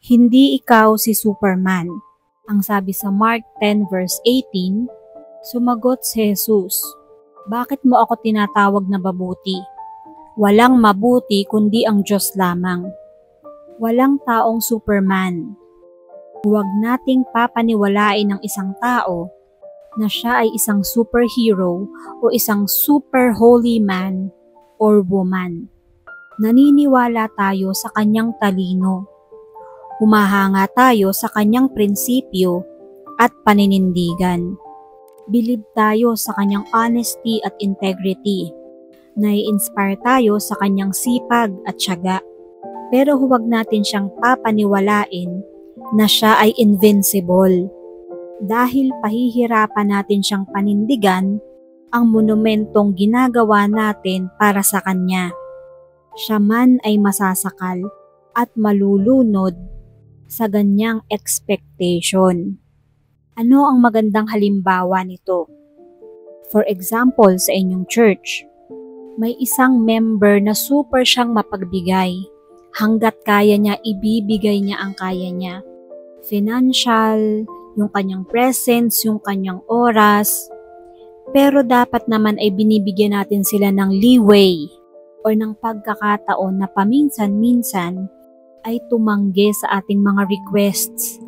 Hindi ikaw si Superman. Ang sabi sa Mark 10 verse 18, sumagot si Jesus, bakit mo ako tinatawag na mabuti? Walang mabuti kundi ang Diyos lamang. Walang taong Superman. Huwag nating papaniwalain ng isang tao na siya ay isang superhero o isang super holy man or woman. Naniniwala tayo sa kanyang talino. Humahanga tayo sa kanyang prinsipyo at paninindigan. Bilib tayo sa kanyang honesty at integrity. Nai-inspire tayo sa kanyang sipag at tiyaga. Pero huwag natin siyang papaniwalain na siya ay invincible. Dahil pahihirapan natin siyang panindigan ang monumentong ginagawa natin para sa kanya. Siya man ay masasakal at malulunod sa ganyang expectation. Ano ang magandang halimbawa nito? For example, sa inyong church, may isang member na super siyang mapagbigay. Hanggat kaya niya, ibibigay niya ang kaya niya. Financial, yung kanyang presence, yung kanyang oras. Pero dapat naman ay binibigyan natin sila ng leeway o ng pagkakataon na paminsan-minsan ay tumanggi sa ating mga requests.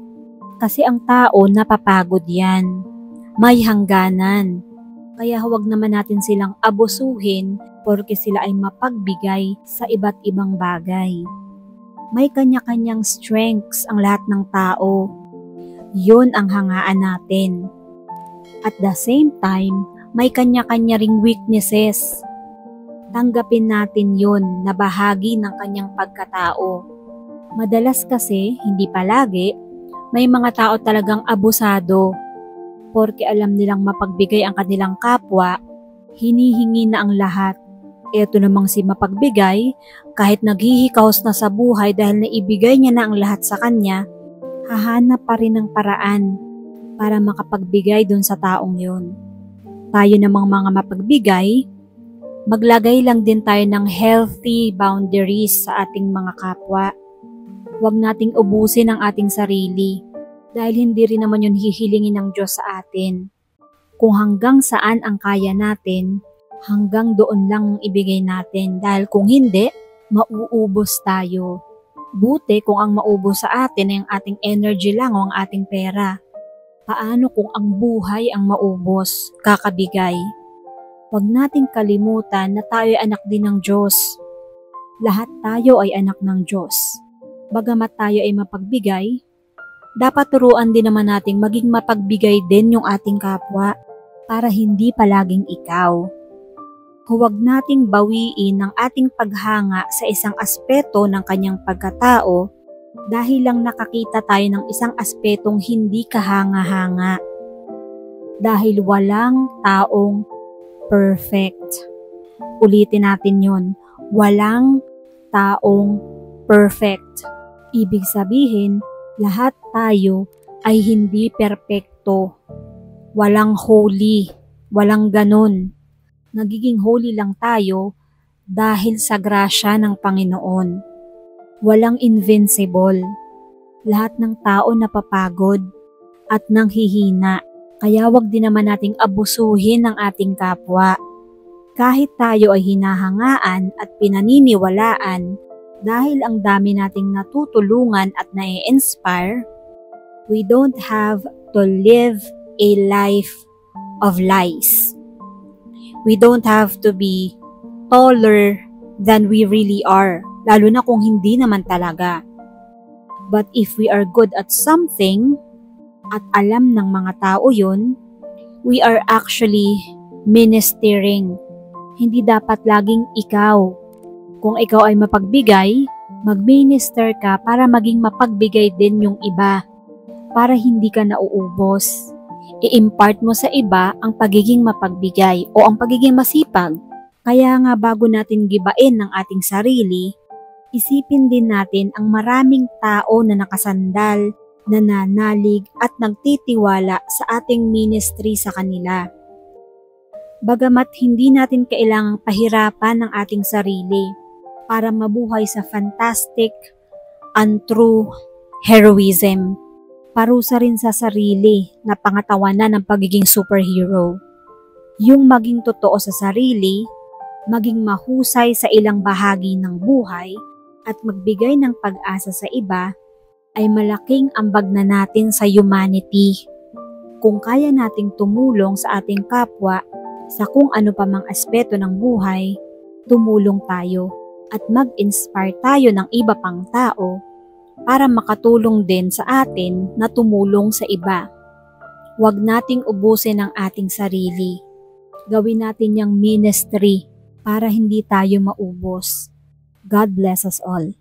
Kasi ang tao napapagod yan. May hangganan. Kaya huwag naman natin silang abusuhin porke sila ay mapagbigay sa iba't ibang bagay. May kanya-kanyang strengths ang lahat ng tao. Yun ang hangaan natin. At the same time, may kanya-kanya ring weaknesses. Tanggapin natin yun na bahagi ng kanyang pagkatao. Madalas kasi, hindi palagi, may mga tao talagang abusado. Porke alam nilang mapagbigay ang kanilang kapwa, hinihingi na ang lahat. Eto namang si mapagbigay, kahit naghihikaos na sa buhay dahil naibigay niya na ang lahat sa kanya, hahanap pa rin ng paraan para makapagbigay dun sa taong yun. Tayo namang mga mapagbigay, maglagay lang din tayo ng healthy boundaries sa ating mga kapwa. Huwag nating ubusin ang ating sarili dahil hindi rin naman yun hihilingin ng Diyos sa atin. Kung hanggang saan ang kaya natin, hanggang doon lang ang ibigay natin dahil kung hindi, mauubos tayo. Buti kung ang maubos sa atin ay ang ating energy lang o ang ating pera. Paano kung ang buhay ang maubos, kakabigay? Huwag nating kalimutan na tayo ay anak din ng Diyos. Lahat tayo ay anak ng Diyos. Bagamat tayo ay mapagbigay, dapat turuan din naman nating maging mapagbigay din yung ating kapwa para hindi palaging ikaw. Huwag nating bawiin ang ating paghanga sa isang aspeto ng kanyang pagkatao dahil lang nakakita tayo ng isang aspetong hindi kahanga-hanga. Dahil walang taong perfect. Ulitin natin yon, walang taong perfect. Ibig sabihin, lahat tayo ay hindi perpekto. Walang holy, walang ganun. Nagiging holy lang tayo dahil sa grasya ng Panginoon. Walang invincible. Lahat ng tao napapagod at nanghihina. Kaya wag din naman nating abusuhin ang ating kapwa. Kahit tayo ay hinahangaan at pinaniniwalaan, dahil ang dami nating natutulungan at nai-inspire, we don't have to live a life of lies. We don't have to be taller than we really are, lalo na kung hindi naman talaga. But if we are good at something, at alam ng mga tao yun, we are actually ministering. Hindi dapat laging ikaw. Kung ikaw ay mapagbigay, mag-minister ka para maging mapagbigay din yung iba. Para hindi ka nauubos. I-impart mo sa iba ang pagiging mapagbigay o ang pagiging masipag. Kaya nga bago natin gibain ng ating sarili, isipin din natin ang maraming tao na nakasandal, nananalig at nagtitiwala sa ating ministry sa kanila. Bagamat hindi natin kailangang pahirapan ang ating sarili para mabuhay sa fantastic, untrue, heroism. Parusa rin sa sarili na pangatawanan ng pagiging superhero. Yung maging totoo sa sarili, maging mahusay sa ilang bahagi ng buhay, at magbigay ng pag-asa sa iba ay malaking ambag na natin sa humanity. Kung kaya nating tumulong sa ating kapwa sa kung ano pa mang aspeto ng buhay, tumulong tayo at mag-inspire tayo ng iba pang tao para makatulong din sa atin na tumulong sa iba. Huwag nating ubusin ang ating sarili. Gawin natin yung ministry para hindi tayo maubos. God bless us all.